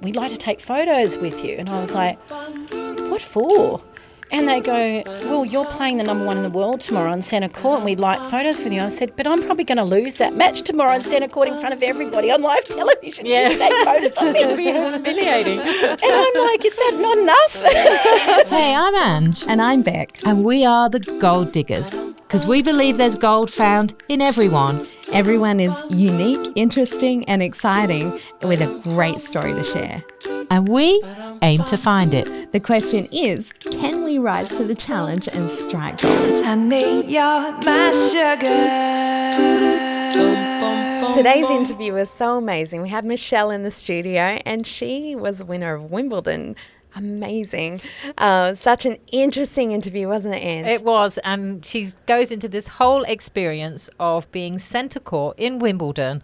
we'd like to take photos with you. And I was like, what for? And they go, well, you're playing the number one in the world tomorrow on centre court and we'd like photos with you. I said, but I'm probably going to lose that match tomorrow on centre court in front of everybody on live television. Yeah. You take photos of me. It'll be humiliating. And I'm like, is that not enough? Hey, I'm Ange. And I'm Beck. And we are the Gold Diggers, because we believe there's gold found in everyone. Everyone is unique, interesting and exciting with a great story to share. And we aim to find it. The question is, can we rise to the challenge and strike gold? I need you're my sugar. Today's interview was so amazing. We had Michelle in the studio and she was the winner of Wimbledon. Amazing. Such an interesting interview, wasn't it, Ange? It was, and she goes into this whole experience of being centre court in Wimbledon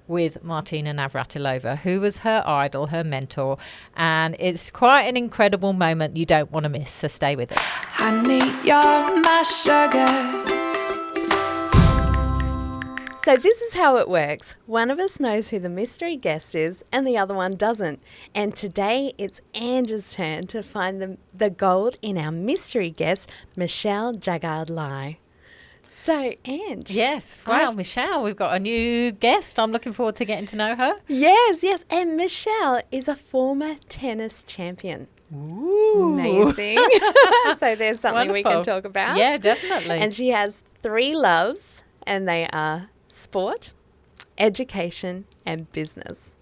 with Martina Navratilova, who was her idol, her mentor, and it's quite an incredible moment you don't want to miss, so stay with us. I need you're my sugar. So this is how it works. One of us knows who the mystery guest is and the other one doesn't. And today it's Ange's turn to find the gold in our mystery guest, Michelle Jaggard-Lai. So, Ange. Yes. Wow, Michelle, we've got a new guest. I'm looking forward to getting to know her. Yes. And Michelle is a former tennis champion. Ooh. Amazing. So there's something we can talk about. Yeah, definitely. And she has 3 loves, and they are sport, education, and business.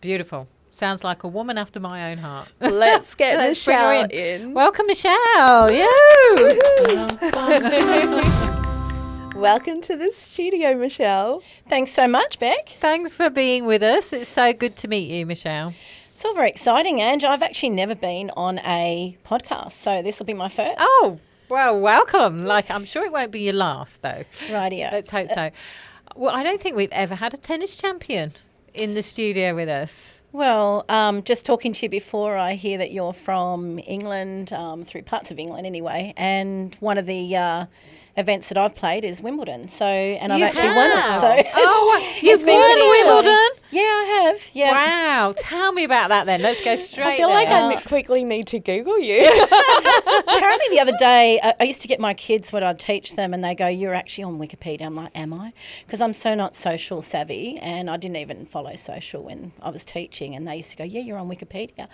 Beautiful. Sounds like a woman after my own heart. Let's get Let's bring her Michelle in. Welcome, Michelle. Yeah. Welcome to the studio, Michelle. Thanks so much, Beck. Thanks for being with us. It's so good to meet you, Michelle. It's all very exciting, Ange. I've actually never been on a podcast, so this will be my first. Oh, well, welcome. I'm sure it won't be your last, though. Rightio. Let's hope so. Well, I don't think we've ever had a tennis champion in the studio with us. Well, just talking to you before, I hear that you're from England, through parts of England anyway, and one of the events that I've played is Wimbledon. So, and I've actually won it. So you've won Wimbledon? Yeah, I have. Yeah. Wow. Tell me about that then. Let's go straight I feel there. like I quickly need to Google you. Apparently the other day, I used to get my kids when I'd teach them and they go, you're actually on Wikipedia. I'm like, am I? Because I'm so not social savvy and I didn't even follow social when I was teaching, and they used to go, yeah, you're on Wikipedia.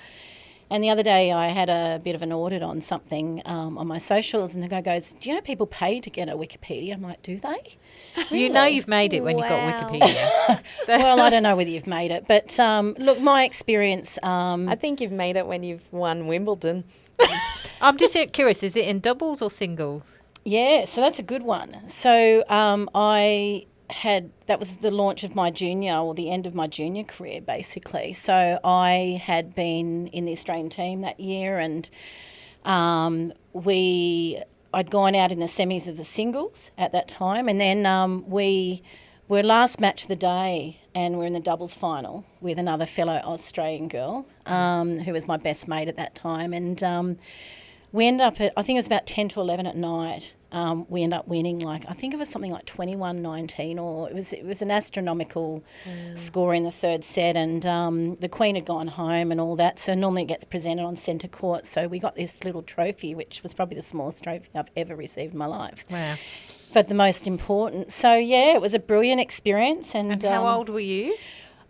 And the other day I had a bit of an audit on something on my socials, and the guy goes, do you know people pay to get a Wikipedia? I'm like, do they? Really? You know you've made it when you've got Wikipedia. Well, I don't know whether you've made it, but look, my experience... I think you've made it when you've won Wimbledon. I'm just curious, is it in doubles or singles? Yeah, so that's a good one. So that was the launch of my junior, or the end of my junior career, basically. So I had been in the Australian team that year, and I'd gone out in the semis of the singles at that time, and then we were last match of the day, and we're in the doubles final with another fellow Australian girl who was my best mate at that time, and we ended up at, I think it was about 10 to 11 at night. We ended up winning, I think it was something like 21-19, or it was an astronomical score in the third set, and the Queen had gone home and all that, so normally it gets presented on centre court, so we got this little trophy, which was probably the smallest trophy I've ever received in my life. Wow. But the most important. So, yeah, it was a brilliant experience. And how old were you?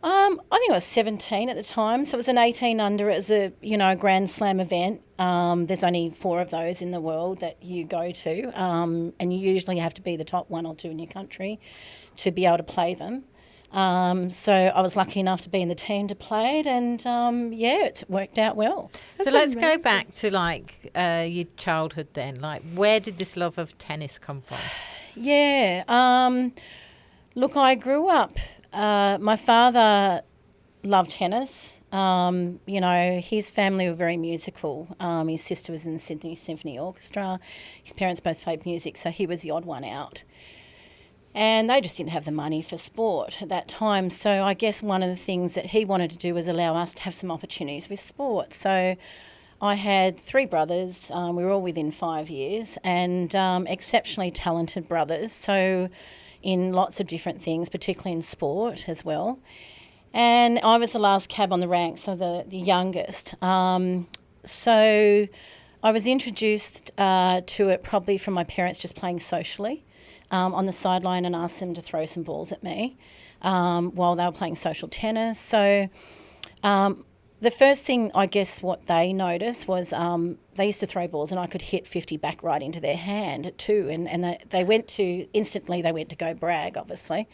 I think I was 17 at the time, so it was an 18 under. It was a Grand Slam event. There's only 4 of those in the world that you go to, and you usually have to be the top 1 or 2 in your country to be able to play them. So I was lucky enough to be in the team to play it, and it's worked out well. So let's go back to your childhood then. Where did this love of tennis come from? Yeah, look, I grew up. My father loved tennis. His family were very musical. His sister was in the Sydney Symphony Orchestra. His parents both played music, so he was the odd one out. And they just didn't have the money for sport at that time. So I guess one of the things that he wanted to do was allow us to have some opportunities with sport. So I had 3 brothers. We were all within 5 years, and exceptionally talented brothers. So in lots of different things, particularly in sport as well. And I was the last cab on the rank, so the youngest. So I was introduced to it probably from my parents just playing socially on the sideline, and asked them to throw some balls at me while they were playing social tennis. So the first thing, I guess, what they noticed was they used to throw balls and I could hit 50 back right into their hand too. And they went to, instantly they went to go brag, obviously.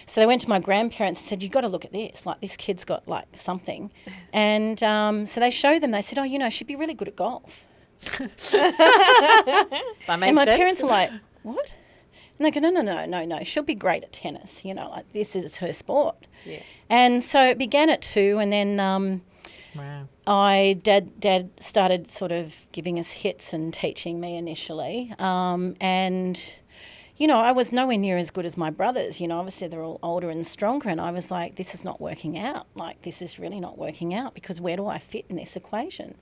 So they went to my grandparents and said, you've got to look at this. Like, this kid's got, like, something. And so they showed them. They said, oh, you know, she'd be really good at golf. That makes And my sense. parents are like, what? And they go, no, she'll be great at tennis. You know, like, this is her sport. Yeah. And so it began at 2, and then Wow. Dad started sort of giving us hits and teaching me initially. And, you know, I was nowhere near as good as my brothers. You know, obviously they're all older and stronger, and I was like, this is not working out. Like, this is really not working out, because where do I fit in this equation?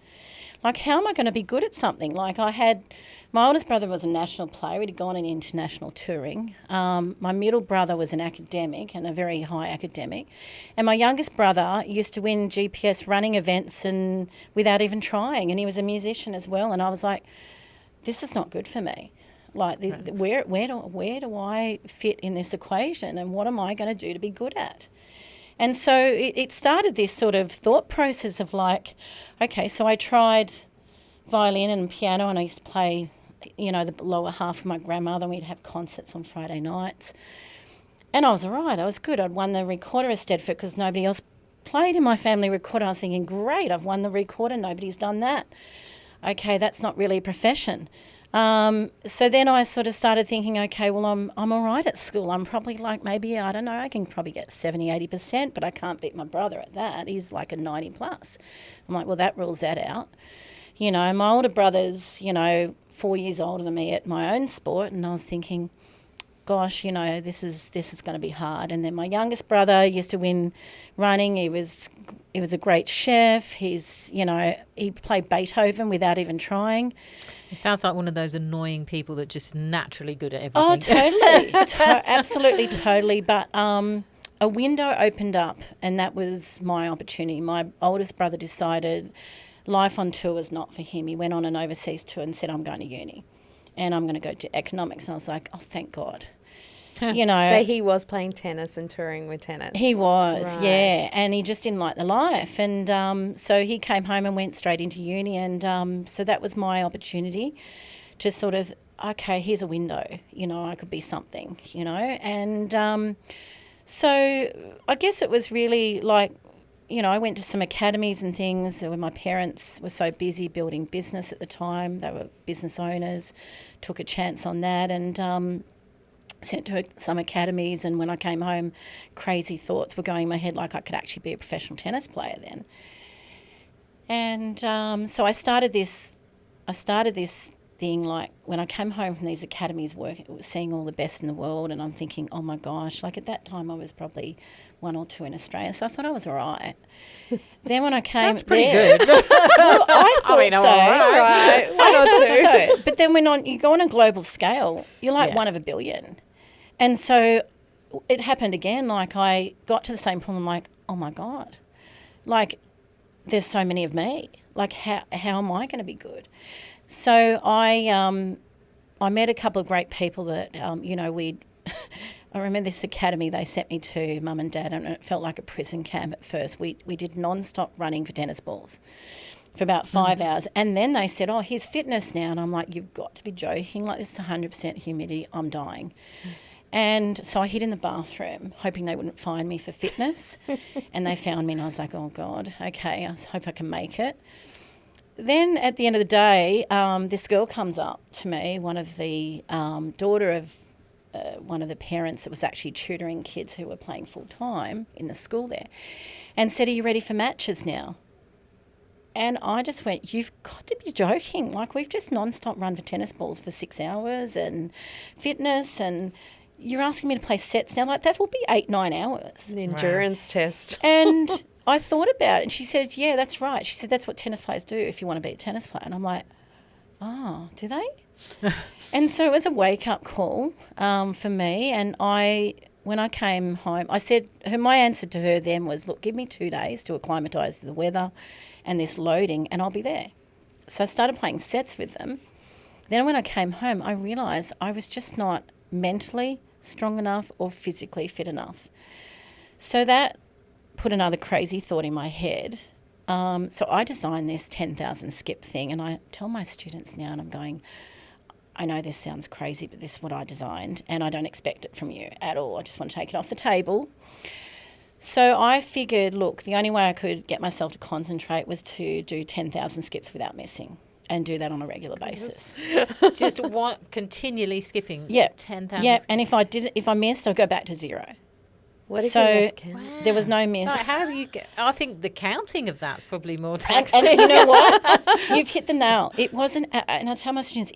Like, how am I going to be good at something? Like, my oldest brother was a national player. He'd gone in international touring. My middle brother was an academic, and a very high academic. And my youngest brother used to win GPS running events and without even trying. And he was a musician as well. And I was like, this is not good for me. Like, where do I fit in this equation, and what am I going to do to be good at? And so it started this sort of thought process of like, okay, so I tried violin and piano, and I used to play, you know, the lower half of my grandmother, and we'd have concerts on Friday nights. And I was all right. I was good. I'd won the recorder at Stedford because nobody else played in my family recorder. I was thinking, great, I've won the recorder. Nobody's done that. Okay, that's not really a profession. So then I sort of started thinking, okay, well, I'm all right at school. I'm probably like, maybe, I don't know, I can probably get 70, 80%, but I can't beat my brother at that. He's like a 90 plus. I'm like, well, that rules that out. You know, my older brother's, you know, 4 years older than me at my own sport, and I was thinking, gosh, you know, this is going to be hard. And then my youngest brother used to win running. He was a great chef. He's, you know, he played Beethoven without even trying. It sounds like one of those annoying people that just naturally good at Oh, everything. totally. Absolutely, totally. But a window opened up, and that was my opportunity. My oldest brother decided life on tour was not for him. He went on an overseas tour and said, I'm going to uni and I'm going to go to economics. And I was like, oh, thank God. You know. So he was playing tennis and touring with tennis. He was, Right. yeah, and he just didn't like the life. And so he came home and went straight into uni, and so that was my opportunity to sort of, okay, here's a window, you know, I could be something, you know. And so I guess it was really like, you know, I went to some academies and things where my parents were so busy building business at the time. They were business owners, took a chance on that, and sent to some academies. And when I came home, crazy thoughts were going in my head, like I could actually be a professional tennis player then. And so I started this thing, like when I came home from these academies, seeing all the best in the world, and I'm thinking, oh my gosh, like at that time I was probably 1 or 2 in Australia, so I thought I was all right. Then when I came, That's pretty there, good. well, I thought mean, so. all right. I thought so. But then when you go on a global scale, you're like Yeah. 1 of a billion. And so it happened again. Like I got to the same problem, like, oh my God, like there's so many of me. Like how am I going to be good? So I met a couple of great people that, you know, I remember this academy they sent me to, Mum and Dad, and it felt like a prison camp at first. We did non-stop running for tennis balls for about 5 hours. And then they said, oh, here's fitness now. And I'm like, you've got to be joking. Like, this is 100% humidity. I'm dying. And so I hid in the bathroom, hoping they wouldn't find me for fitness. And they found me, and I was like, oh, God, okay, I hope I can make it. Then at the end of the day, this girl comes up to me, one of the daughter of one of the parents that was actually tutoring kids who were playing full-time in the school there, and said, are you ready for matches now? And I just went, you've got to be joking. Like, we've just non-stop run for tennis balls for 6 hours and fitness, and you're asking me to play sets now? Like, that will be 8-9 hours. An endurance test. And I thought about it, and she said, yeah, that's right. She said, that's what tennis players do if you want to be a tennis player. And I'm like, oh, do they? And so it was a wake-up call for me, and I when I came home, I said, my answer to her then was, look, give me 2 days to acclimatise to the weather and this loading and I'll be there. So I started playing sets with them. Then when I came home, I realised I was just not mentally strong enough or physically fit enough. So that put another crazy thought in my head. So I designed this 10,000 skip thing, and I tell my students now, and I'm going, I know this sounds crazy, but this is what I designed, and I don't expect it from you at all. I just want to take it off the table. So I figured, look, the only way I could get myself to concentrate was to do 10,000 skips without missing and do that on a regular basis. Just continually skipping. Yeah. 10,000. Yeah, and if I missed, I'd go back to zero. What if So you lost count? there was no miss. Like, how do you get? I think the counting of that's probably more And taxing. you know what? You've hit the nail. It wasn't, and I tell my students,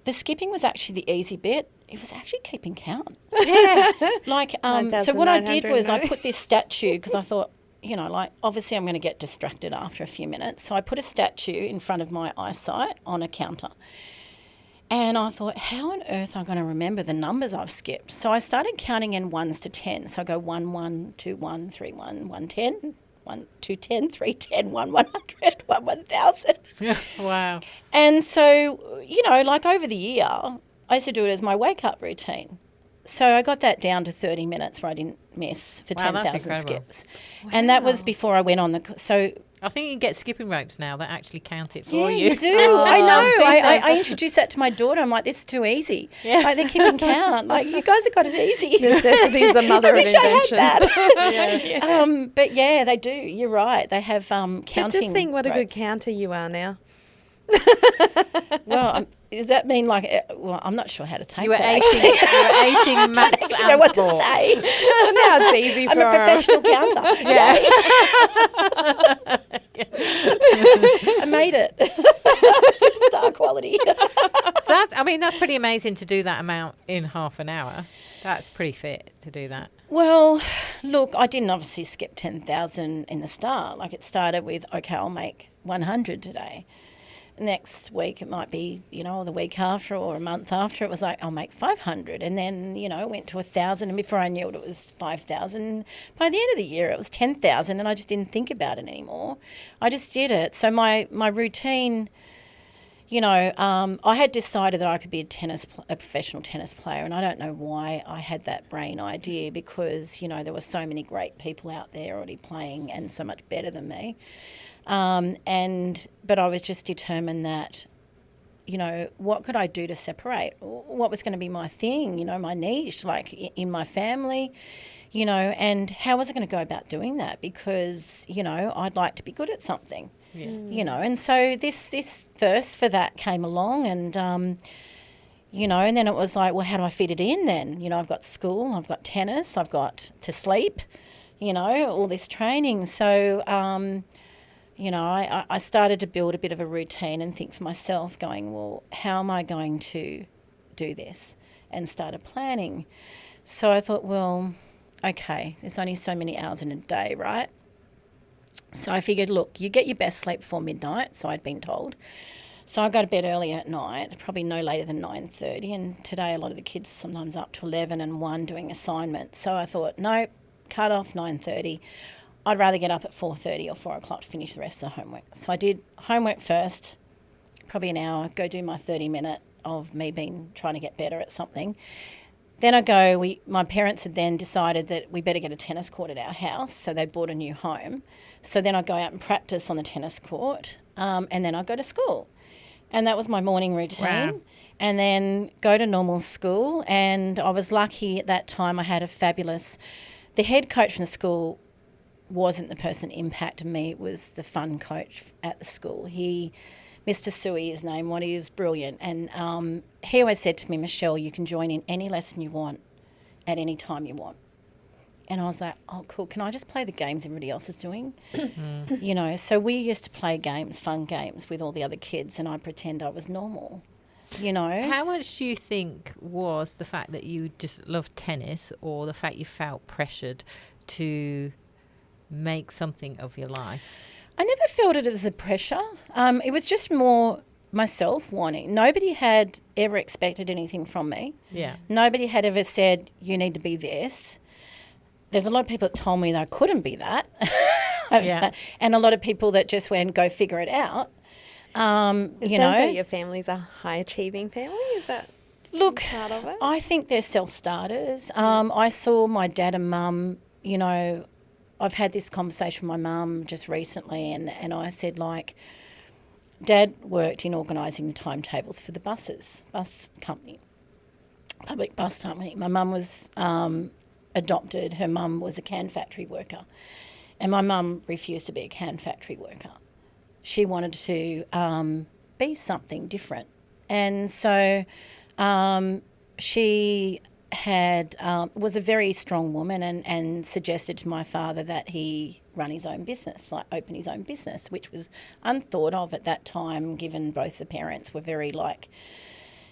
the skipping was actually the easy bit. It was actually keeping count. Yeah. Like, so what I did was I put this statue, because I thought, you know, like, obviously I'm going to get distracted after a few minutes. So I put a statue in front of my eyesight on a counter. And I thought, how on earth am I going to remember the numbers I've skipped? So I started counting in 1s to 10. So I go 1, 1, 2, 1, 3, 1, 1, 10, 1, 2, 10, 3, 10, 1, 100, 1, 1,000. Wow. And so, you know, like over the year, I used to do it as my wake-up routine. So I got that down to 30 minutes where I didn't miss for Wow, that's 10,000 incredible. skips. And that was before I went on the... So... I think you can get skipping ropes now that actually count it Yeah, for you you. do. I know. I introduced that to my daughter. I'm like, this is too easy. Yeah. Like, they're keeping count. Like, you guys have got it easy. Necessity is a mother I of wish I had invention. that. But yeah, they do. You're right. They have counting. But just think what a good ropes. counter you are now. Well, does that mean like? Well, I'm not sure how to take You were that. acing, maths I don't know and what sport. to say. Now it's easy for I'm a her. professional counter. I made it. Superstar quality. That's pretty amazing to do that amount in half an hour. That's pretty fit to do that. Well, look, I didn't obviously skip 10,000 in the start. Like, it started with, okay, I'll make 100 today. Next week it might be, you know, or the week after or a month after, it was like, I'll make 500. And then, you know, it went to 1,000, and before I knew it, it was 5,000. By the end of the year, it was 10,000, and I just didn't think about it anymore. I just did it. So my routine, you know, I had decided that I could be a professional tennis player, and I don't know why I had that brain idea, because, you know, there were so many great people out there already playing and so much better than me. But I was just determined that, you know, what could I do to separate? What was going to be my thing, you know, my niche, like in my family, you know, and how was I going to go about doing that? Because, you know, I'd like to be good at something, you know, and so this thirst for that came along, and, you know, and then it was like, well, how do I fit it in then? You know, I've got school, I've got tennis, I've got to sleep, you know, all this training. So, you know, I started to build a bit of a routine and think for myself, going, well, how am I going to do this? And started planning. So I thought, well, okay, there's only so many hours in a day, right? So I figured, look, you get your best sleep before midnight, so I'd been told. So I go to bed early at night, probably no later than 9:30. And today a lot of the kids sometimes up to 11 and 1 doing assignments. So I thought, nope, cut off 9:30. I'd rather get up at 4:30 or 4 o'clock to finish the rest of the homework. So I did homework first, probably an hour, go do my 30-minute of me trying to get better at something. Then I go, my parents had then decided that we better get a tennis court at our house, so they bought a new home. So then I'd go out and practice on the tennis court, and then I'd go to school. And that was my morning routine. Wow. And then go to normal school, and I was lucky at that time I had the head coach from the school wasn't the person that impacted me, it was the fun coach at the school. Mr. Sui, his name, he was brilliant. And he always said to me, Michelle, you can join in any lesson you want at any time you want. And I was like, oh, cool, can I just play the games everybody else is doing? You know, so we used to play games, fun games with all the other kids, and I'd pretend I was normal, you know. How much do you think was the fact that you just loved tennis, or the fact you felt pressured to make something of your life? I never felt it as a pressure. It was just more myself wanting. Nobody had ever expected anything from me. Yeah. Nobody had ever said, you need to be this. there's a lot of people that told me that I couldn't be that. Yeah. And a lot of people that just went, go figure it out. It you sounds know, like your family's a high-achieving family. Is that look, part of it? I think they're self-starters. I saw my dad and mum, you know, I've had this conversation with my mum just recently, and I said, like, Dad worked in organising the timetables for the bus company, public bus company. My mum was adopted. Her mum was a can factory worker, and my mum refused to be a can factory worker. She wanted to be something different. And so she was a very strong woman and suggested to my father that he run his own business, like open his own business, which was unthought of at that time, given both the parents were very like,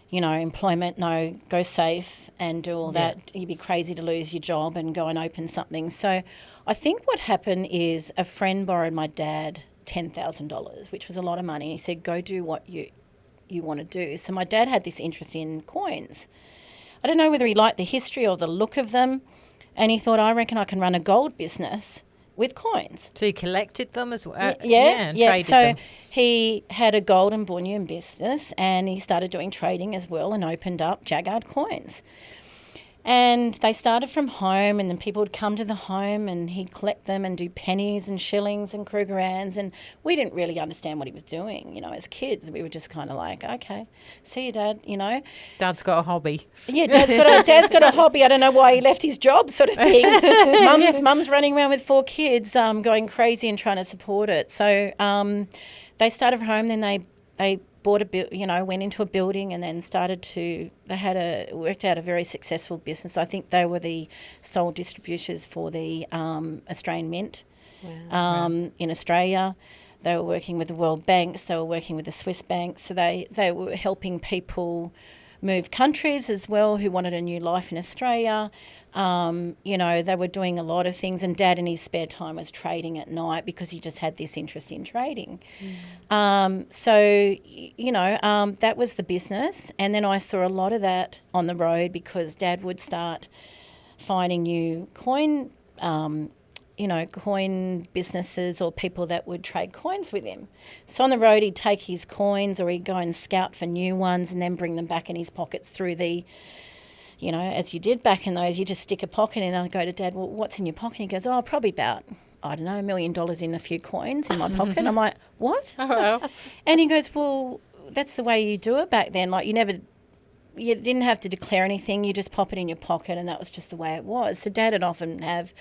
you know, employment, no, go safe and do all that. You'd be crazy to lose your job and go and open something. So I think what happened is a friend borrowed my dad $10,000, which was a lot of money. He said, go do what you want to do. So my dad had this interest in coins. I don't know whether he liked the history or the look of them, and he thought, I reckon I can run a gold business with coins. So he collected them as well? And Yeah. traded So them. he had a gold and bullion business, and he started doing trading as well and opened up Jaggard coins. And they started from home, and then people would come to the home and he'd collect them and do pennies and shillings and Krugerrands. And we didn't really understand what he was doing, you know, as kids. We were just kind of like, okay, see you, Dad, you know. Dad's got a hobby. Yeah, Dad's got a hobby. I don't know why he left his job, sort of thing. Mum's running around with 4 kids, going crazy and trying to support it. So they started from home. Then they bought went into a building and then worked out a very successful business. I think they were the sole distributors for the Australian Mint in Australia. They were working with the World Banks. They were working with the Swiss banks. So they were helping people move countries as well who wanted a new life in Australia. You know, they were doing a lot of things, and Dad in his spare time was trading at night because he just had this interest in trading. So, you know, that was the business. And then I saw a lot of that on the road because Dad would start finding new coin businesses or people that would trade coins with him. So on the road, he'd take his coins or he'd go and scout for new ones and then bring them back in his pockets through the, you know, as you did back in those, you just stick a pocket in. And I'd go to Dad, well, what's in your pocket? He goes, oh, probably about, I don't know, $1 million in a few coins in my pocket. I'm like, what? Oh, well. And he goes, well, that's the way you do it back then. Like you didn't have to declare anything. You just pop it in your pocket, and that was just the way it was. So Dad would often have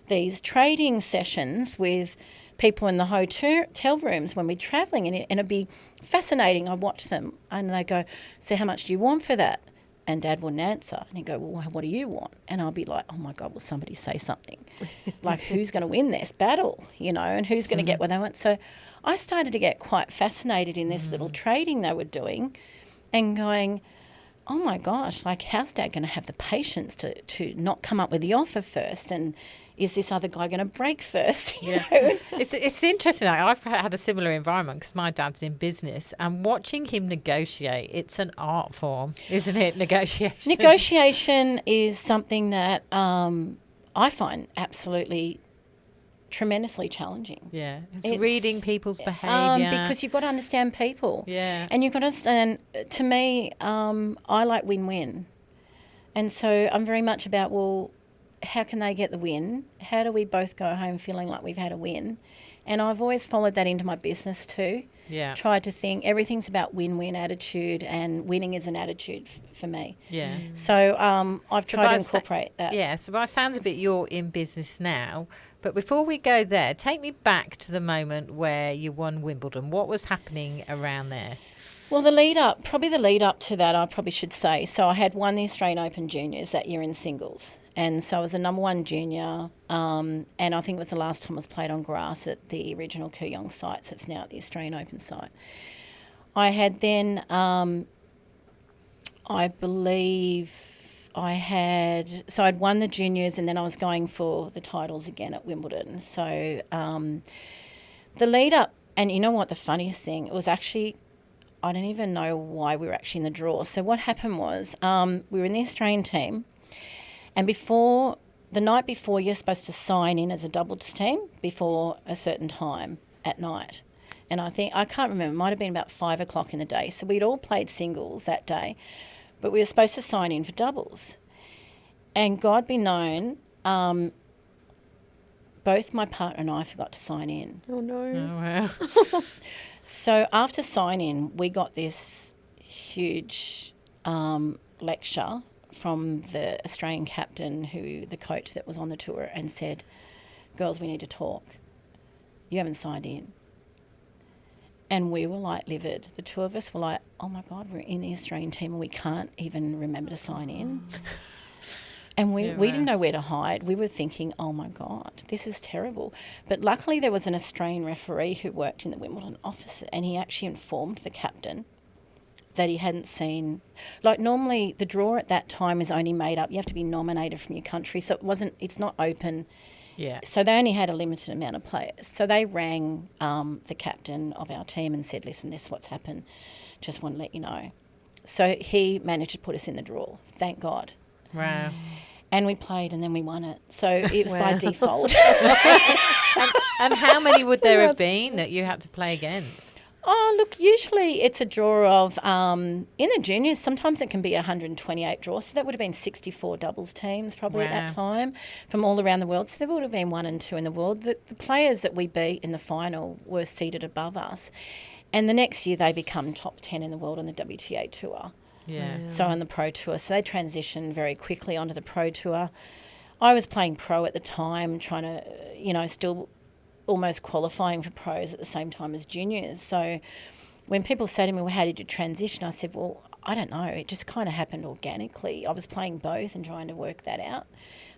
these trading sessions with people in the hotel rooms when we're travelling, and it'd be fascinating. I'd watch them, and they go, so how much do you want for that? And Dad wouldn't answer. And he'd go, well, what do you want? And I'll be like, oh, my God, will somebody say something? Like, who's going to win this battle, you know, and who's going to get what they want? So I started to get quite fascinated in this little trading they were doing and going, oh, my gosh, like, how's Dad going to have the patience to not come up with the offer first? And is this other guy going to break first? You know? It's interesting. I've had a similar environment because my dad's in business, and watching him negotiate, it's an art form, isn't it? Negotiation is something that I find absolutely tremendously challenging. Yeah, it's reading people's behaviour. Because you've got to understand people. Yeah. And you've got to understand, to me, I like win-win. And so I'm very much about, well, how can they get the win? How do we both go home feeling like we've had a win? And I've always followed that into my business too. Yeah. Tried to think everything's about win-win attitude, and winning is an attitude for me. Yeah. So I've tried to incorporate that. Yeah. So by the sounds of it, you're in business now. But before we go there, take me back to the moment where you won Wimbledon. What was happening around there? Well, the lead up to that, I probably should say. So I had won the Australian Open Juniors that year in singles. And so I was a number 1 junior, and I think it was the last time I was played on grass at the original Kooyong site, so it's now at the Australian Open site. I had then, I'd won the juniors, and then I was going for the titles again at Wimbledon. So the lead up, and you know what, the funniest thing, it was actually, I don't even know why we were actually in the draw. So what happened was we were in the Australian team, and before the night before, you're supposed to sign in as a doubles team before a certain time at night. And I can't remember, it might have been about 5 o'clock in the day. So we'd all played singles that day, but we were supposed to sign in for doubles. And God be known, both my partner and I forgot to sign in. Oh, no. Oh, wow. So after sign-in, we got this huge lecture from the Australian captain, the coach that was on the tour, and said, girls, we need to talk. You haven't signed in. And we were like livid. The two of us were like, oh my God, we're in the Australian team and we can't even remember to sign in. And we didn't know where to hide. We were thinking, oh my God, this is terrible. But luckily there was an Australian referee who worked in the Wimbledon office, and he actually informed the captain that he hadn't seen. Like, normally the draw at that time is only made up. You have to be nominated from your country. So it's not open. Yeah. So they only had a limited amount of players. So they rang the captain of our team and said, listen, this is what's happened. Just want to let you know. So he managed to put us in the draw. Thank God. Wow. And we played and then we won it. So it was by default. And how many would there have been that you had to play against? Oh, look, usually it's a draw of, in the juniors, sometimes it can be 128 draws. So that would have been 64 doubles teams probably at that time from all around the world. So there would have been 1 and 2 in the world. The players that we beat in the final were seated above us. And the next year they become top 10 in the world on the WTA tour. Yeah. So on the pro tour. So they transitioned very quickly onto the pro tour. I was playing pro at the time, trying to, still almost qualifying for pros at the same time as juniors. So when people say to me, well, how did you transition? I said, well, I don't know. It just kind of happened organically. I was playing both and trying to work that out.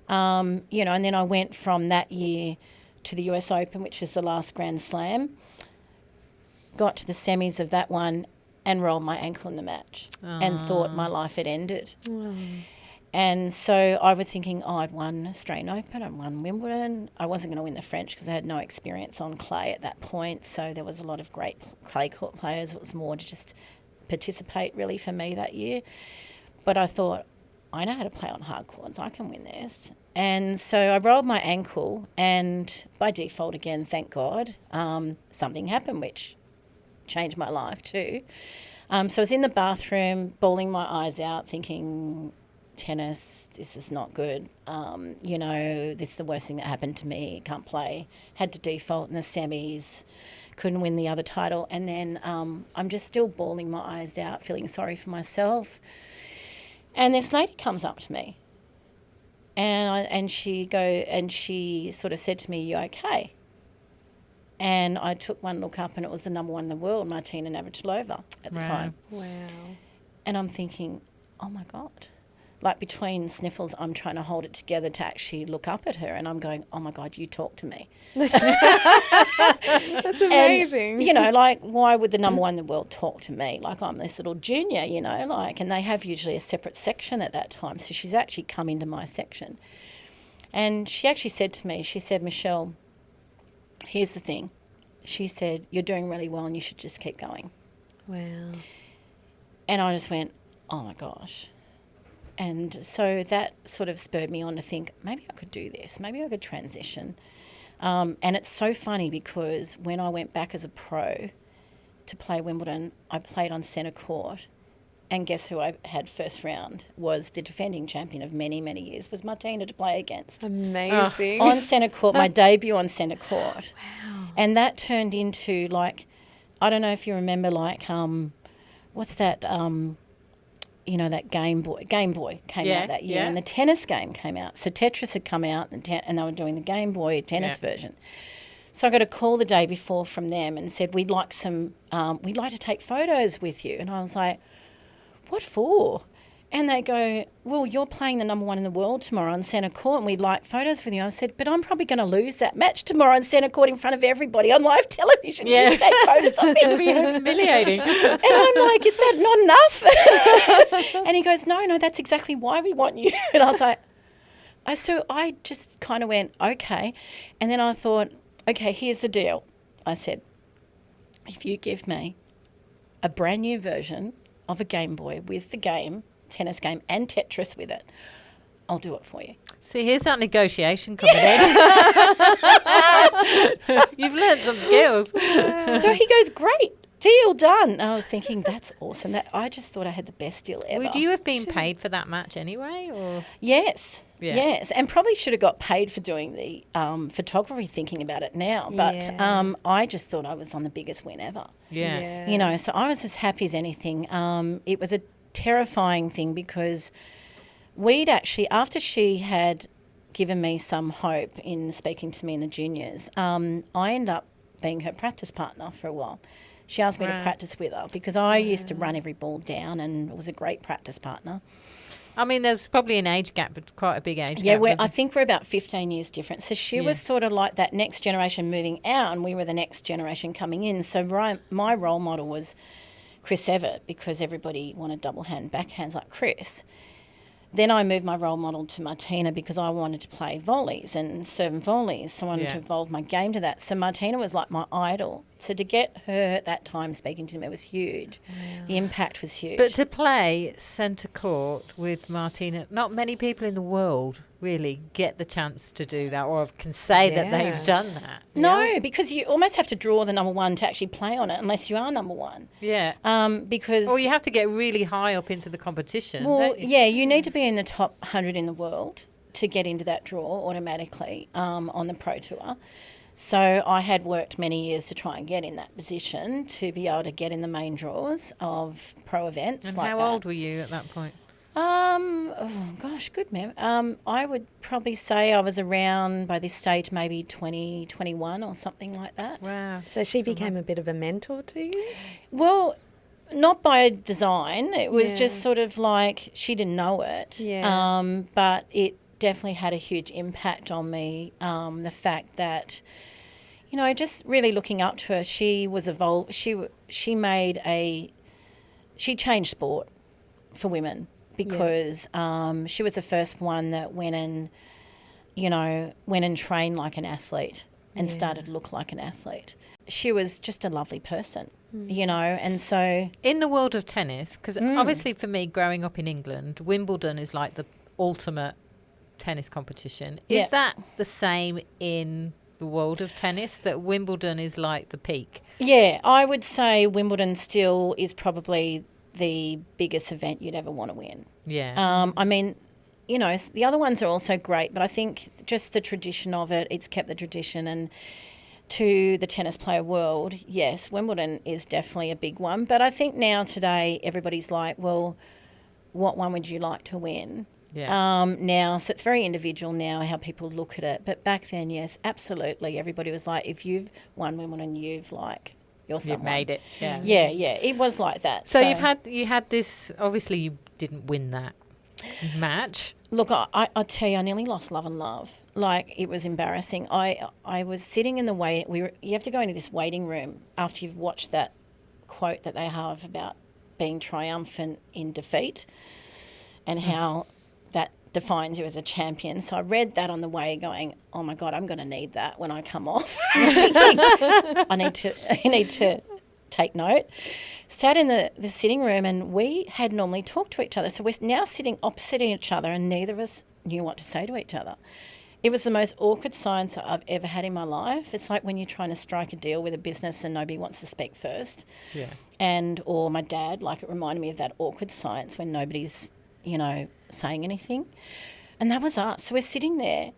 And then I went from that year to the US Open, which is the last Grand Slam, got to the semis of that one and rolled my ankle in the match and thought my life had ended. And so I was thinking, I'd won Australian Open, I'd won Wimbledon. I wasn't going to win the French because I had no experience on clay at that point. So there was a lot of great clay court players. It was more to just participate really for me that year. But I thought, I know how to play on hard courts. I can win this. And so I rolled my ankle, and by default again, thank God, something happened which changed my life too. So I was in the bathroom, bawling my eyes out, thinking, tennis, this is not good. This is the worst thing that happened to me. Can't play. Had to default in the semis. Couldn't win the other title. And then I'm just still bawling my eyes out, feeling sorry for myself. And this lady comes up to me, and she sort of said to me, "You okay?" And I took one look up, and it was the number 1 in the world, Martina Navratilova at the time. Wow. And I'm thinking, oh my God. Like, between sniffles, I'm trying to hold it together to actually look up at her, and I'm going, oh my God, you talk to me. That's amazing. And, why would the number 1 in the world talk to me? Like, I'm this little junior, and they have usually a separate section at that time. So she's actually come into my section. And she actually said to me, she said, Michelle, here's the thing. She said, you're doing really well and you should just keep going. Wow. And I just went, oh my gosh. And so that sort of spurred me on to think, maybe I could do this. Maybe I could transition. And it's so funny because when I went back as a pro to play Wimbledon, I played on centre court. And guess who I had first round was the defending champion of many, many years, was Martina to play against. Amazing. On centre court, my debut on centre court. Wow. And that turned into, I don't know if you remember, what's that, that Game Boy came out that year, and the tennis game came out. So Tetris had come out, and they were doing the Game Boy tennis version. So I got a call the day before from them and said, we'd like to take photos with you. And I was like, what for? And they go, well, you're playing the number 1 in the world tomorrow on centre court and we'd like photos with you. I said, but I'm probably going to lose that match tomorrow on centre court in front of everybody on live television. Yeah. You take photos of me. It'll be humiliating. And I'm like, is that not enough? And he goes, no, that's exactly why we want you. And I was like, so I just kind of went, okay. And then I thought, okay, here's the deal. I said, if you give me a brand new version of a Game Boy with the game, tennis game, and Tetris with it, I'll do it for you. See, here's that negotiation coming in. You've learned some skills. So he goes, great, deal done. And I was thinking, that's awesome. That I just thought I had the best deal ever. Would you have been paid for that match anyway? Or Yes. Yeah. Yes. And probably should have got paid for doing the photography, thinking about it now. But Yeah. I just thought I was on the biggest win ever. yeah. You know, so I was as happy as anything. It was a terrifying thing because we'd actually, after she had given me some hope in speaking to me in the juniors, I ended up being her practice partner for a while. She asked me to Wow. practice with her because I used to run every ball down and was a great practice partner. I mean, there's probably an age gap, but quite a big age Yeah, gap. I think we're about 15 years different. So she was sort of like that next generation moving out and we were the next generation coming in. So my role model was Chris Evert because everybody wanted double hand backhands like Chris. Then I moved my role model to Martina because I wanted to play volleys and serve and volleys. So I wanted to evolve my game to that. So Martina was like my idol. So to get her at that time speaking to me was huge. Yeah. The impact was huge. But to play centre court with Martina, not many people in the world really get the chance to do that or can say that they've done that. No, because you almost have to draw the number one to actually play on it unless you are number one. Yeah. Because Or you have to get really high up into the competition, well, don't you? yeah, you need to be in the top 100 in the world to get into that draw automatically on the Pro Tour. So I had worked many years to try and get in that position to be able to get in the main draws of pro events And like how that. old were you at that point? Good mem. I would probably say I was around by this stage maybe 20, 21 or something like that. Wow. So she became a bit of a mentor to you? Well, not by design. It was Yeah. just sort of like she didn't know it. Yeah. But it definitely had a huge impact on me. The fact that, you know, just really looking up to her. She was She changed sport for women because she was the first one that went and trained like an athlete and started to look like an athlete. She was just a lovely person, you know, and so... In the world of tennis, because obviously for me, growing up in England, Wimbledon is like the ultimate tennis competition. Is that the same in the world of tennis, that Wimbledon is like the peak? Yeah, I would say Wimbledon still is probably the biggest event you'd ever want to win. Yeah. I mean, you know, the other ones are also great, but I think just the tradition of it, it's kept the tradition. And to the tennis player world, yes, Wimbledon is definitely a big one. But I think now today everybody's like, well, what one would you like to win? Yeah. Now, so it's very individual now how people look at it. But back then, yes, absolutely. Everybody was like, if you've won Wimbledon, you're someone. You've made it. Yeah. Yeah, it was like that. So you had this, obviously you didn't win that match. Look, I tell you, I nearly lost love and love. Like, it was embarrassing. I was sitting in the you have to go into this waiting room after you've watched that quote that they have about being triumphant in defeat and how that defines you as a champion. So I read that on the way going, oh my God, I'm going to need that when I come off. I need to take note. Sat in the sitting room and we had normally talked to each other. So we're now sitting opposite each other and neither of us knew what to say to each other. It was the most awkward silence I've ever had in my life. It's like when you're trying to strike a deal with a business and nobody wants to speak first. Yeah. Or my dad, like it reminded me of that awkward silence when nobody's, you know, saying anything. And that was us. So we're sitting there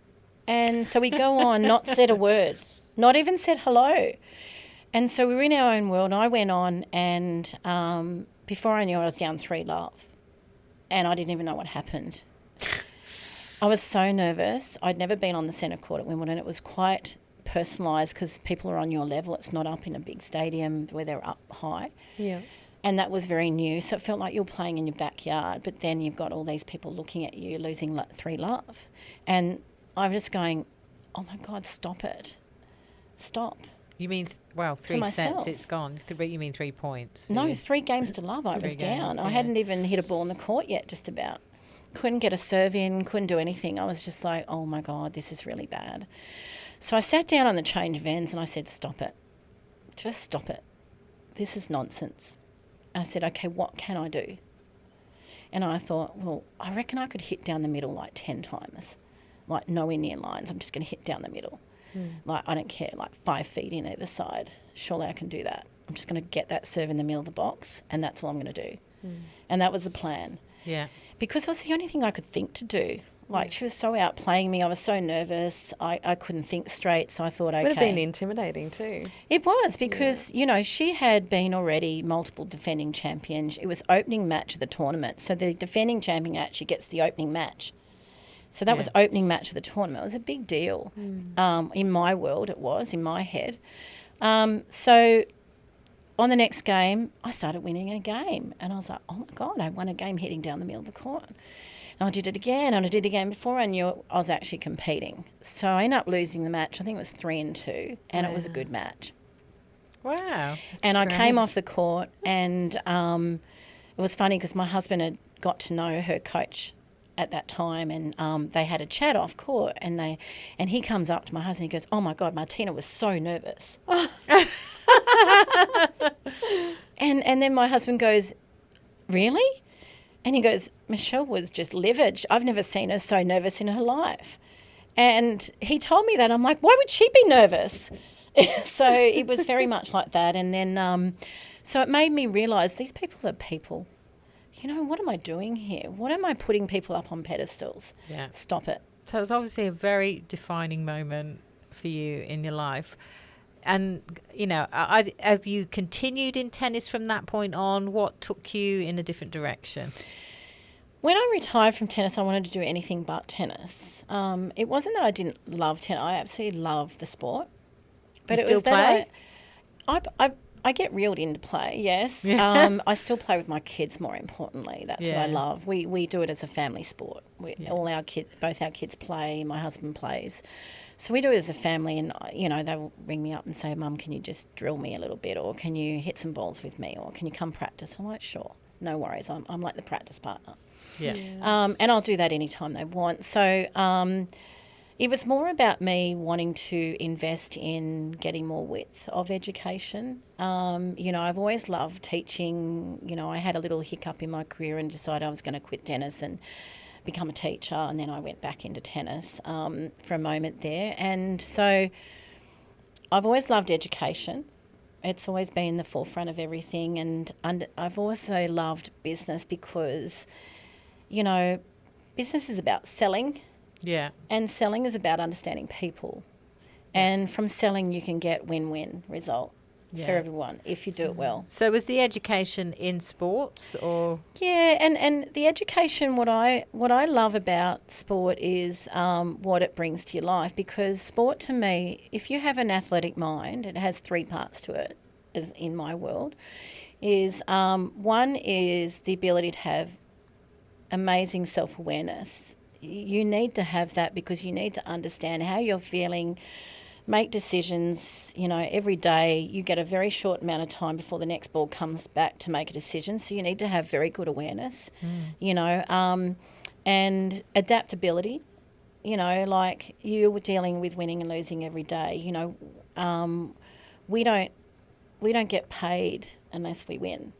and so we go on, not said a word, not even said hello. And so we were in our own world. I went on and before I knew it, I was down 3-love and I didn't even know what happened. I was so nervous. I'd never been on the centre court at Wimbledon. It was quite personalised because people are on your level. It's not up in a big stadium where they're up high. Yeah. And that was very new. So it felt like you're playing in your backyard, but then you've got all these people looking at you losing 3-love. And I was just going, oh, my God, stop it. Stop. You mean, 3 sets, myself. it's gone. You mean 3 points? No, 3 games to love. I was down. I hadn't even hit a ball in the court yet, just about. Couldn't get a serve in, couldn't do anything. I was just like, oh, my God, this is really bad. So I sat down on the change of ends and I said, stop it. Just stop it. This is nonsense. I said, okay, what can I do? And I thought, well, I reckon I could hit down the middle like 10 times, like no Indian lines. I'm just going to hit down the middle. Like, I don't care, like 5 feet in either side. Surely I can do that. I'm just going to get that serve in the middle of the box, and that's all I'm going to do. And that was the plan. Yeah. Because it was the only thing I could think to do. Like, she was so outplaying me. I was so nervous. I couldn't think straight. So I thought, okay. Would have been intimidating too. It was because, you know, she had been already multiple defending champions. It was opening match of the tournament. So the defending champion actually gets the opening match. So that was opening match of the tournament. It was a big deal. In my world, it was, in my head. So on the next game, I started winning a game. And I was like, oh, my God, I won a game hitting down the middle of the court. And I did it again, and I did it again before I knew I was actually competing. So I ended up losing the match. I think it was 3-2, and it was a good match. Wow. And I came off the court, and it was funny because my husband had got to know her coach at that time, and they had a chat off court, and he comes up to my husband and he goes, oh, my God, Martina was so nervous. And then my husband goes, really? And he goes, Michelle was just livid. I've never seen her so nervous in her life. And he told me that. I'm like, why would she be nervous? So it was very much like that. And then, so it made me realise these people are people. You know, what am I doing here? What am I putting people up on pedestals? Yeah. Stop it. So it was obviously a very defining moment for you in your life. And, you know, have you continued in tennis from that point on? What took you in a different direction? When I retired from tennis, I wanted to do anything but tennis. It wasn't that I didn't love tennis. I absolutely loved the sport. But You it still was that play? I get reeled into play, yes. I still play with my kids, more importantly. That's what I love. We do it as a family sport. All our kids, both our kids play. My husband plays. So we do it as a family, and, you know, they will ring me up and say, Mum, can you just drill me a little bit, or can you hit some balls with me, or can you come practice? I'm like, sure, no worries. I'm like the practice partner. Yeah. And I'll do that anytime they want. So it was more about me wanting to invest in getting more width of education. You know, I've always loved teaching. You know, I had a little hiccup in my career and decided I was going to quit tennis and become a teacher, and then I went back into tennis for a moment there. And so I've always loved education. It's always been the forefront of everything. And I've also loved business because, you know, business is about selling. Yeah. And selling is about understanding people. And from selling, you can get win-win result for everyone if you do it well. So was the education in sports or? Yeah, and the education, what I love about sport is what it brings to your life, because sport to me, if you have an athletic mind, it has 3 parts to it, as in my world, is one is the ability to have amazing self-awareness. You need to have that because you need to understand how you're feeling, make decisions. You know, every day you get a very short amount of time before the next ball comes back to make a decision. So you need to have very good awareness, you know, and adaptability. You know, like you're dealing with winning and losing every day. You know, we don't get paid unless we win.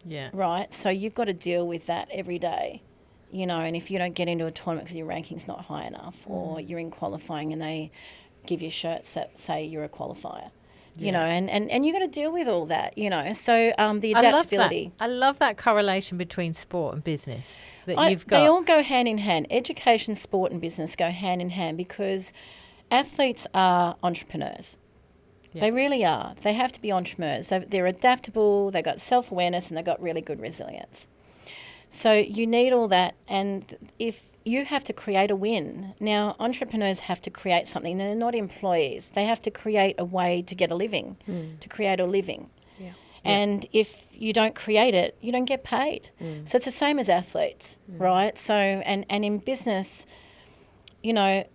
Yeah. Right. So you've got to deal with that every day. You know, and if you don't get into a tournament because your ranking's not high enough, or you're in qualifying and they give you shirts that say you're a qualifier, you know, and you got to deal with all that, you know. So the adaptability. I love that correlation between sport and business that you've got. They all go hand in hand. Education, sport and business go hand in hand because athletes are entrepreneurs. Yeah. They really are. They have to be entrepreneurs. They're adaptable, they've got self-awareness, and they've got really good resilience. So you need all that, and if you have to create a win. Now, entrepreneurs have to create something. They're not employees. They have to create a way to get a living, to create a living. Yeah. And if you don't create it, you don't get paid. So it's the same as athletes, right? So, and in business, you know,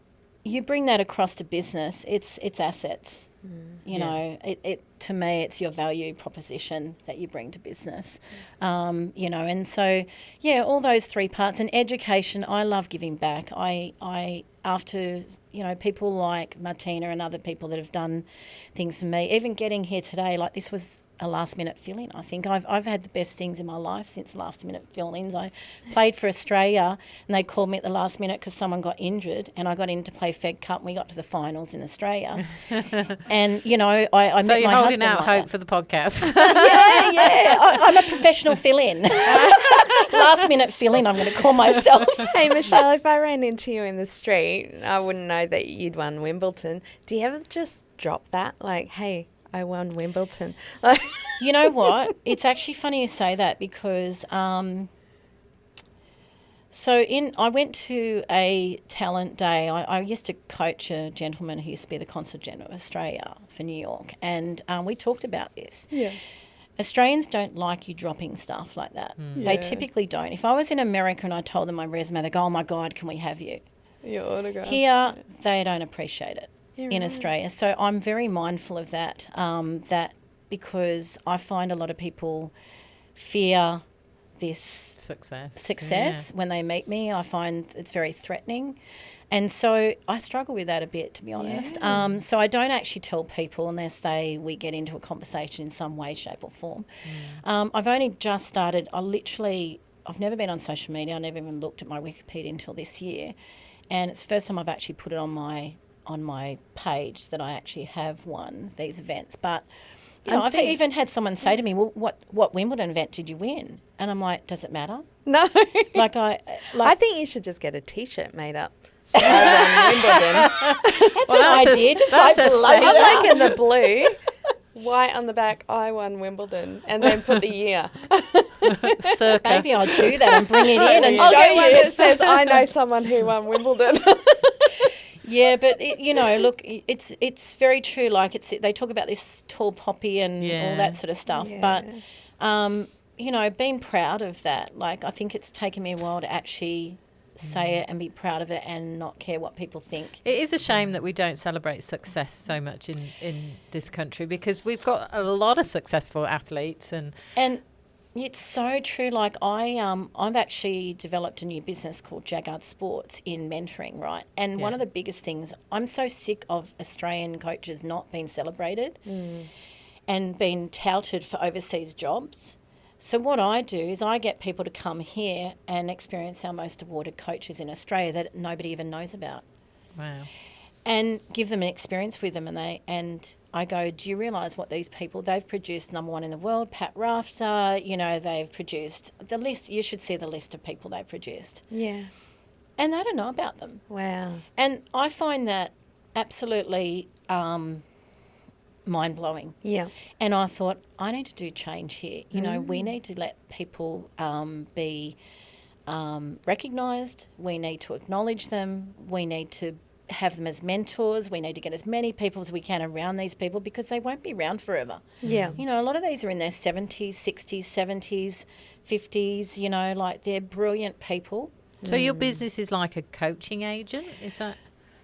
you bring that across to business, it's assets. You know, to me, it's your value proposition that you bring to business, you know. And so, yeah, all those three parts. And education, I love giving back. I after, you know, people like Martina and other people that have done things for me, even getting here today, like this was a last-minute fill-in. I think I've had the best things in my life since last-minute fill-ins. I played for Australia and they called me at the last minute because someone got injured, and I got in to play Fed Cup and we got to the finals in Australia. And, you know, I So met my you're holding husband out like hope that. for the podcast. Yeah. I'm a professional fill-in. Last-minute fill-in, I'm going to call myself. Hey, Michelle, if I ran into you in the street, I wouldn't know that you'd won Wimbledon. Do you ever just drop that? Like, hey, I won Wimbledon. Like, You know what? It's actually funny you say that because I went to a talent day. I used to coach a gentleman who used to be the Consul General of Australia for New York, and we talked about this. yeah. Australians don't like you dropping stuff like that. They Yeah. typically don't. If I was in America and I told them my resume, they go, "Oh my God, can we have you?" Your autograph. Here, they don't appreciate it You're in right. Australia. So I'm very mindful of that, because I find a lot of people fear this success when they meet me. I find it's very threatening. And so I struggle with that a bit, to be honest. Yeah. So I don't actually tell people unless we get into a conversation in some way, shape or form. I've only just started. I've never been on social media. I never even looked at my Wikipedia until this year. And it's the first time I've actually put it on my page that I actually have won these events. But you know, I've even had someone say to me, "Well, what Wimbledon event did you win?" And I'm like, "Does it matter?" No. I I think you should just get a T-shirt made up. I won Wimbledon. that's an idea. Just like that's a blow it statement. I'm up. like in the blue, white on the back, I won Wimbledon, and then put the year. Circa. Maybe I'll do that and bring it in and I'll show get one you. that says, I know someone who won Wimbledon. Yeah, but you know, look, it's very true. Like they talk about this tall poppy and all that sort of stuff. Yeah. But you know, being proud of that. Like I think it's taken me a while to actually say it and be proud of it and not care what people think. It is a shame that we don't celebrate success so much in this country, because we've got a lot of successful athletes and It's so true. Like I've actually developed a new business called Jaggard Sports in mentoring, right? And one of the biggest things, I'm so sick of Australian coaches not being celebrated and being touted for overseas jobs. So what I do is I get people to come here and experience our most awarded coaches in Australia that nobody even knows about, wow. and give them an experience with them. And I go, do you realise what these people, they've produced #1 in the world, Pat Rafter, you know, they've produced the list, you should see the list of people they produced. Yeah. And they don't know about them. Wow. And I find that absolutely mind-blowing. Yeah. And I thought, I need to do change here. You know, we need to let people be recognised. We need to acknowledge them. We need to have them as mentors. We need to get as many people as we can around these people, because they won't be around forever. Yeah. You know, a lot of these are in their 70s, 60s, 70s, 50s, you know, like they're brilliant people. So your business is like a coaching agent, is that?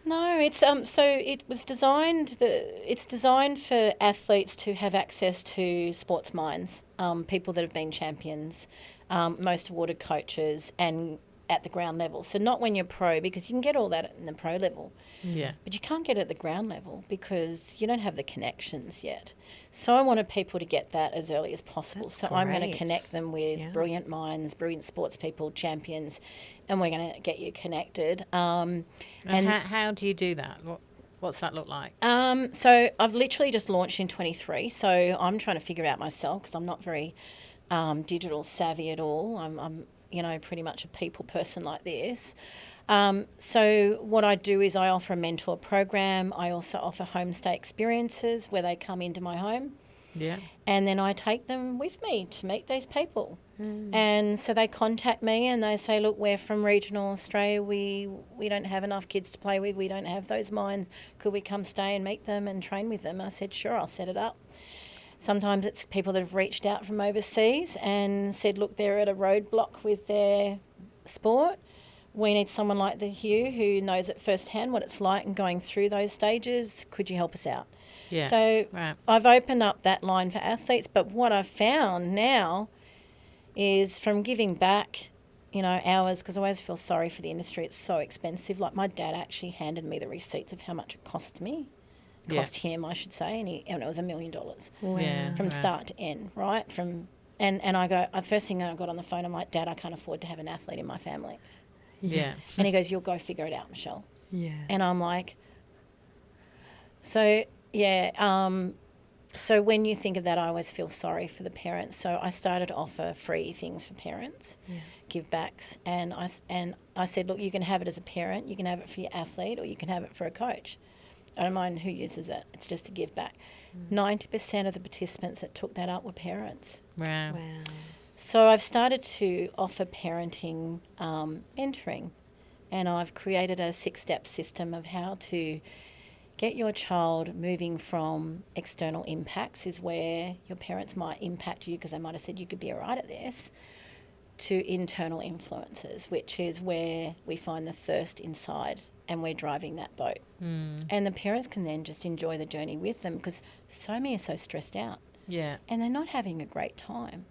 No, it's so it was designed. It's designed for athletes to have access to sports minds, people that have been champions, most awarded coaches, and at the ground level. So not when you're pro, because you can get all that in the pro level. Yeah. But you can't get it at the ground level because you don't have the connections yet. So I wanted people to get that as early as possible. That's so I'm going to great. connect them with brilliant minds, brilliant sports people, champions, and we're going to get you connected. And how do you do that? What's that look like? So I've literally just launched in 23. So I'm trying to figure it out myself because I'm not very digital savvy at all. I'm you know, pretty much a people person like this. So what I do is I offer a mentor program. I also offer homestay experiences where they come into my home. Yeah. And then I take them with me to meet these people. And so they contact me and they say, look, we're from regional Australia. We don't have enough kids to play with. We don't have those minds. Could we come stay and meet them and train with them? And I said, sure, I'll set it up. Sometimes it's people that have reached out from overseas and said, look, they're at a roadblock with their sport. We need someone like you who knows it firsthand what it's like and going through those stages. Could you help us out? Yeah. So Right. I've opened up that line for athletes, but what I've found now is from giving back, hours, because I always feel sorry for the industry. It's so expensive. Like my dad actually handed me the receipts of how much it cost me. Yeah. Cost him, I should say, and it was $1 million Yeah. from right. start to end, right? And I go, the first thing I got on the phone, I'm like, Dad, I can't afford to have an athlete in my family. Yeah. And he goes, you'll go figure it out, Michelle. Yeah. And I'm like, so, yeah. So when you think of that, I always feel sorry for the parents. So I started to offer free things for parents, give backs. And I said, look, you can have it as a parent, you can have it for your athlete, or you can have it for a coach. I don't mind who uses it. It's just a give back. 90% of the participants that took that up were parents. Wow. Wow. So I've started to offer parenting mentoring, and I've created a 6-step system of how to get your child moving from external impacts, is where your parents might impact you because they might have said you could be all right at this, to internal influences, which is where we find the thirst inside and we're driving that boat. And the parents can then just enjoy the journey with them, because so many are so stressed out Yeah. and they're not having a great time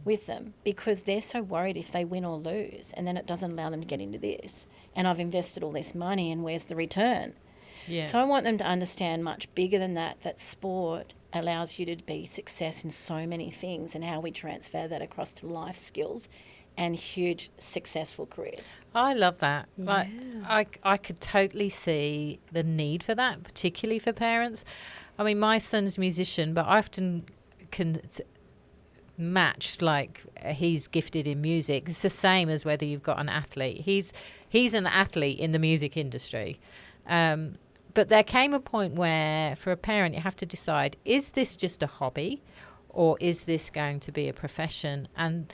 with them because they're so worried if they win or lose, and then it doesn't allow them to get into this. And I've invested all this money, and where's the return? Yeah. So I want them to understand much bigger than that sport allows you to be success in so many things, and how we transfer that across to life skills and huge successful careers. I love that. Like, I could totally see the need for that, particularly for parents. I mean, my son's a musician, but I often can match, like, he's gifted in music. It's the same as whether you've got an athlete. He's an athlete in the music industry. But there came a point where, for a parent, you have to decide, is this just a hobby, or is this going to be a profession? And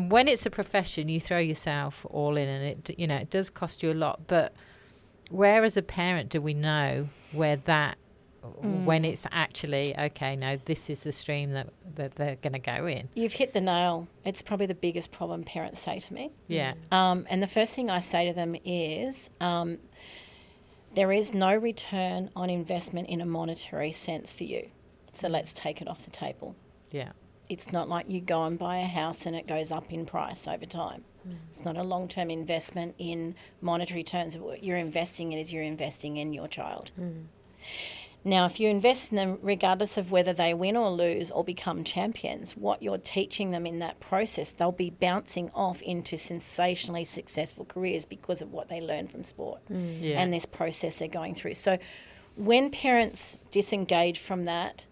when it's a profession, you throw yourself all in, and it does cost you a lot. But where, as a parent, do we know where that, when it's actually, okay, no, this is the stream that they're going to go in? You've hit the nail. It's probably the biggest problem parents say to me. Yeah. And the first thing I say to them is, there is no return on investment in a monetary sense for you. So let's take it off the table. Yeah. It's not like you go and buy a house and it goes up in price over time. It's not a long-term investment in monetary terms. What you're investing in is you're investing in your child. Now, if you invest in them, regardless of whether they win or lose or become champions, what you're teaching them in that process, they'll be bouncing off into sensationally successful careers because of what they learn from sport Yeah. and this process they're going through. So when parents disengage from that,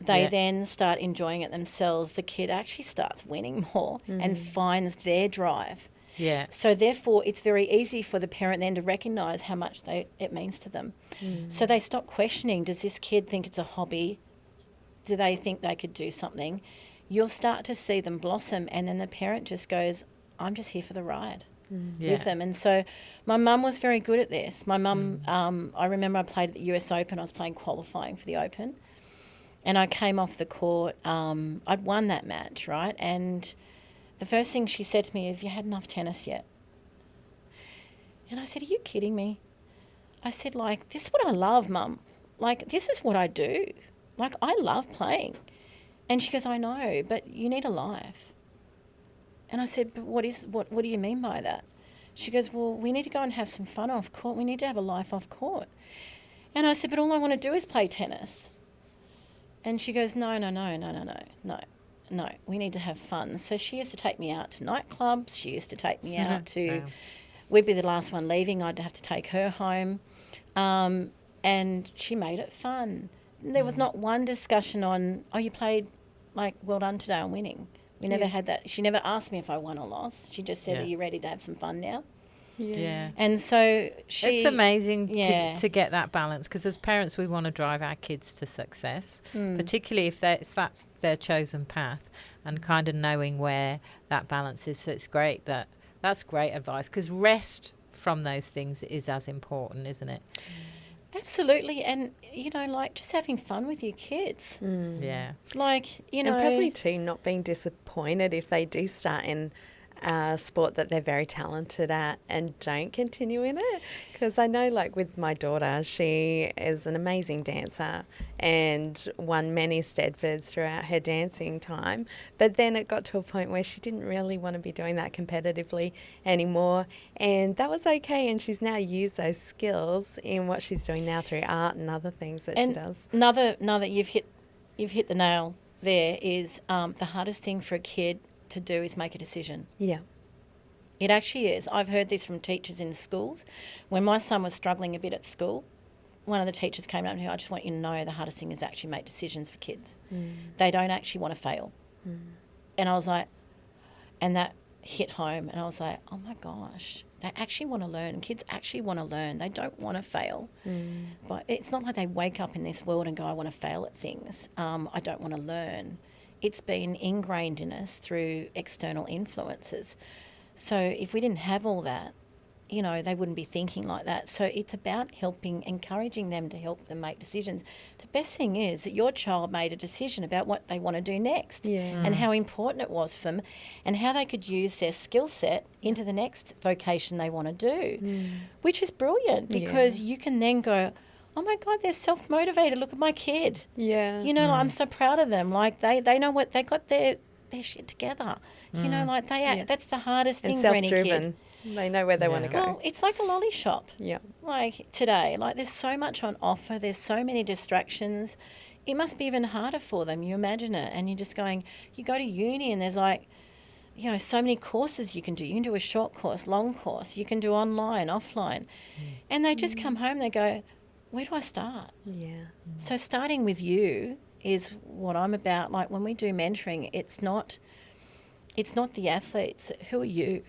they then start enjoying it themselves. The kid actually starts winning more and finds their drive. Yeah. So therefore, it's very easy for the parent then to recognise how much it means to them. So they stop questioning, does this kid think it's a hobby? Do they think they could do something? You'll start to see them blossom, and then the parent just goes, I'm just here for the ride with them. And so my mum was very good at this. My mum, I remember I played at the US Open. I was playing qualifying for the Open. And I came off the court. I'd won that match, right? And the first thing she said to me, have you had enough tennis yet? And I said, are you kidding me? I said, like, this is what I love, Mum. Like, this is what I do. Like, I love playing. And she goes, I know, but you need a life. And I said, but what do you mean by that? She goes, well, we need to go and have some fun off court. We need to have a life off court. And I said, but all I want to do is play tennis. And she goes, no. We need to have fun. So she used to take me out to nightclubs. She used to take me out to, we'd be the last one leaving. I'd have to take her home. And she made it fun. There was not one discussion on, oh, you played, like, well done today on winning. We never had that. She never asked me if I won or lost. She just said, are you ready to have some fun now? Yeah. And so It's amazing to get that balance, because as parents we want to drive our kids to success, particularly if that's their chosen path, and kind of knowing where that balance is. So it's great that's great advice, because rest from those things is as important, isn't it? Absolutely. And, like, just having fun with your kids. Yeah. Like, And probably too, not being disappointed if they do start in sport that they're very talented at and don't continue in it. Because I know, like with my daughter, she is an amazing dancer and won many Stedfords throughout her dancing time. But then it got to a point where she didn't really want to be doing that competitively anymore. And that was okay. And she's now used those skills in what she's doing now through art and other things that she does. Another you've hit the nail there is the hardest thing for a kid to do is make a decision. Yeah. It actually is. I've heard this from teachers in schools. When my son was struggling a bit at school, one of the teachers came up to me, I just want you to know the hardest thing is actually make decisions for kids. They don't actually want to fail. And I was like, and that hit home, and I was like, oh my gosh, they actually want to learn. Kids actually want to learn. They don't want to fail. But it's not like they wake up in this world and go, I want to fail at things. I don't want to learn. It's been ingrained in us through external influences. So if we didn't have all that, you know, they wouldn't be thinking like that. So it's about encouraging them to help them make decisions. The best thing is that your child made a decision about what they want to do next and how important it was for them and how they could use their skill set into the next vocation they want to do, which is brilliant because you can then go, oh my God, they're self-motivated. Look at my kid. Yeah. You know, I'm so proud of them. Like they know what they got their shit together. You know, like that's the hardest thing for any kid. They know where they want to go. Well, it's like a lolly shop. Yeah. Like today, like there's so much on offer. There's so many distractions. It must be even harder for them. You imagine it. And you're just going, you go to uni and there's like, you know, so many courses you can do. You can do a short course, long course. You can do online, offline. And they just come home, they go, where do I start? Yeah. So starting with you is what I'm about. Like when we do mentoring, it's not the athletes. Who are you?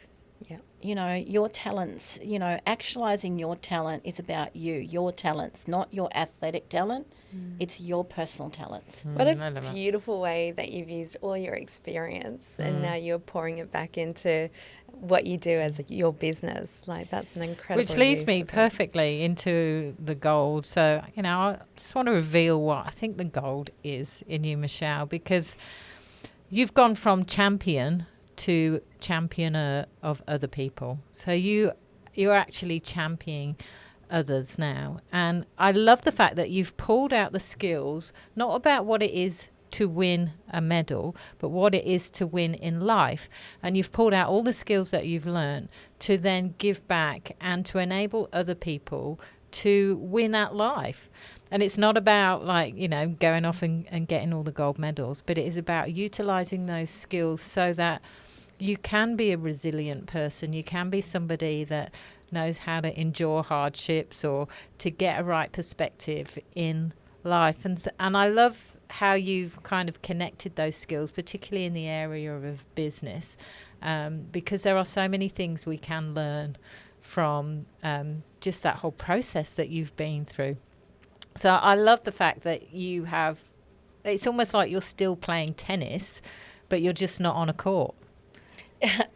Yeah. You know, your talents, you know, actualising your talent is about you, your talents, not your athletic talent. It's your personal talents. What a beautiful way that you've used all your experience and now you're pouring it back into what you do as your business. Like that's an incredible Which leads use me of it. perfectly into the gold. So, you know, I just want to reveal what I think the gold is in you, Michelle, because you've gone from champion to championer of other people. So you're actually championing others now. And I love the fact that you've pulled out the skills, not about what it is to win a medal, but what it is to win in life. And you've pulled out all the skills that you've learned to then give back and to enable other people to win at life. And it's not about like, you know, going off and getting all the gold medals, but it is about utilizing those skills so that you can be a resilient person. You can be somebody that knows how to endure hardships or to get a right perspective in life. And I love how you've kind of connected those skills, particularly in the area of business, because there are so many things we can learn from just that whole process that you've been through. So I love the fact that you have, it's almost like you're still playing tennis, but you're just not on a court.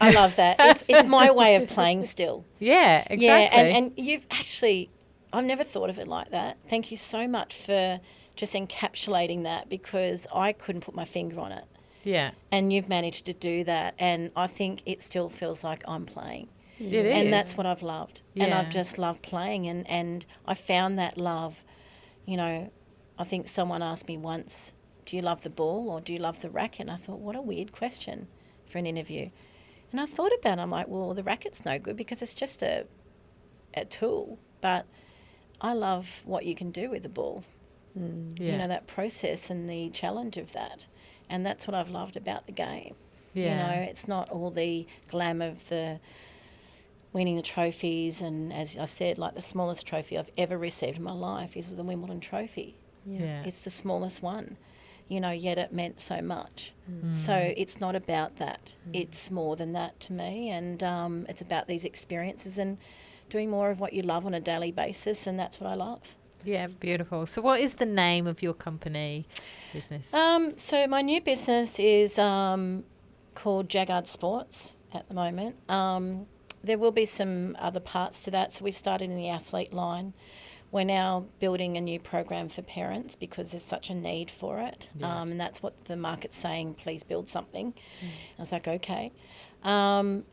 I love that. It's my way of playing still. Yeah, exactly. Yeah, and you've actually, I've never thought of it like that. Thank you so much for just encapsulating that because I couldn't put my finger on it. Yeah. And you've managed to do that. And I think it still feels like I'm playing. It is. And that's what I've loved. Yeah. And I've just loved playing. And I found that love, you know, I think someone asked me once, do you love the ball or do you love the racket? And I thought, what a weird question for an interview. And I thought about it. I'm like, well, the racket's no good because it's just a tool. But I love what you can do with the ball. Yeah. You know, that process and the challenge of that. And that's what I've loved about the game. Yeah. You know, it's not all the glam of the winning the trophies. And as I said, like the smallest trophy I've ever received in my life is the Wimbledon trophy. Yeah. It's the smallest one, you know, yet it meant so much. So it's not about that. It's more than that to me. And it's about these experiences and doing more of what you love on a daily basis. And that's what I love. Yeah, beautiful. So what is the name of your company business? So my new business is called Jaggard Sports at the moment. There will be some other parts to that. So we've started in the athlete line. We're now building a new program for parents because there's such a need for it. Yeah. And that's what the market's saying, please build something. I was like, okay. And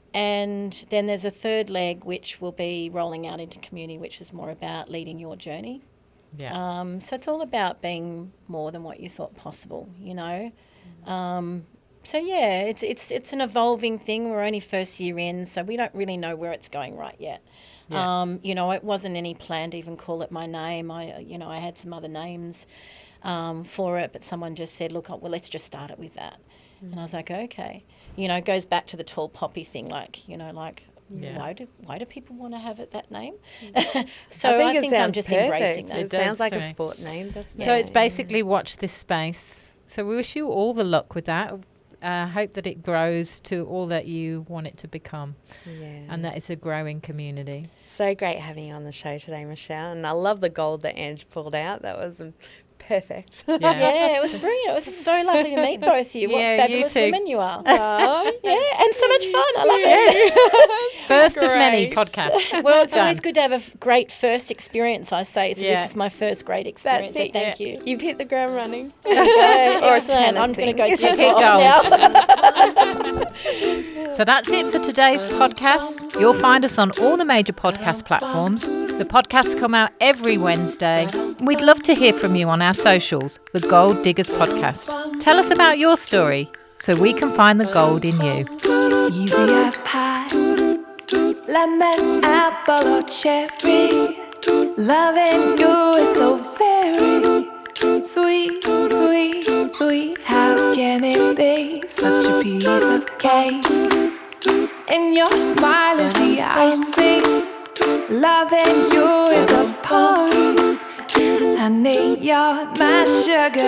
then there's a third leg, which will be rolling out into community, which is more about leading your journey. Yeah. So it's all about being more than what you thought possible, you know. So yeah, it's an evolving thing. We're only first year in, so we don't really know where it's going right yet. Yeah. You know, it wasn't any plan to even call it my name. I had some other names for it, but someone just said, look, well, let's just start it with that. And I was like, okay. You know, it goes back to the tall poppy thing, like, you know, like, why do people want to have it that name? So I think I'm just embracing that. It sounds like a sport name, doesn't it? So it's basically watch this space. So we wish you all the luck with that. Hope that it grows to all that you want it to become, and that it's a growing community. So great having you on the show today, Michelle. And I love the gold that Ange pulled out. That was perfect. Yeah, it was brilliant. It was so lovely to meet both of you. What fabulous women you are. Yeah, and so much fun. I love it. First of many podcasts. Well, it's always good to have a great first experience, I say. So this is my first great experience. That's it. So thank you. You've hit the ground running. Or I'm going to go take off now. So that's it for today's podcast. You'll find us on all the major podcast platforms. The podcasts come out every Wednesday. We'd love to hear from you on our socials, the Gold Diggers Podcast. Tell us about your story so we can find the gold in you. Easy as pie, lemon, apple or cherry. Loving you is so very sweet, sweet, sweet. How can it be such a piece of cake? And your smile is the icing. Loving you is a party. Honey, you're my sugar.